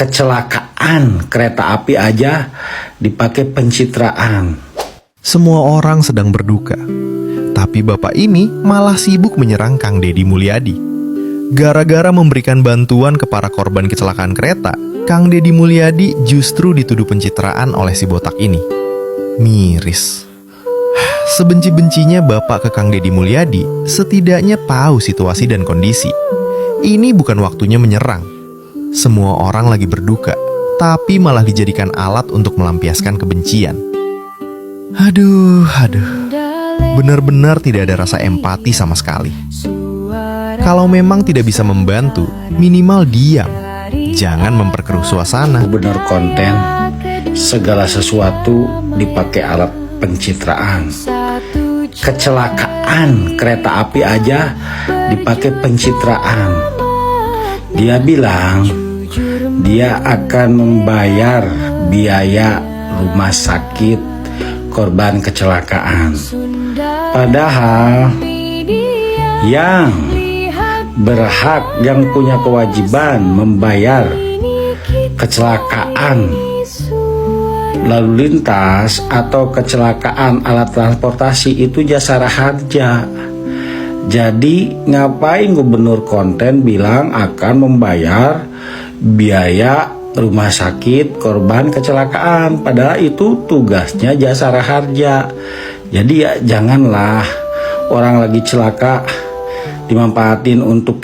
kecelakaan kereta api aja dipakai pencitraan. Semua orang sedang berduka, tapi bapak ini malah sibuk menyerang Kang Deddy Mulyadi. Gara-gara memberikan bantuan ke para korban kecelakaan kereta, Kang Deddy Mulyadi justru dituduh pencitraan oleh si botak ini. Miris. Sebenci-bencinya bapak ke Kang Deddy Mulyadi, setidaknya tahu situasi dan kondisi. Ini bukan waktunya menyerang. Semua orang lagi berduka, tapi malah dijadikan alat untuk melampiaskan kebencian. Aduh. Benar-benar tidak ada rasa empati sama sekali. Kalau memang tidak bisa membantu, minimal diam. Jangan memperkeruh suasana. Gubernur konten, segala sesuatu dipakai alat pencitraan. Kecelakaan kereta api aja dipakai pencitraan. Dia bilang dia akan membayar biaya rumah sakit korban kecelakaan. Padahal yang berhak, yang punya kewajiban membayar kecelakaan lalu lintas atau kecelakaan alat transportasi itu jasara harja. Jadi ngapain gubernur konten bilang akan membayar biaya rumah sakit korban kecelakaan, padahal itu tugasnya jasara harja. Jadi ya janganlah orang lagi celaka dimanfaatin untuk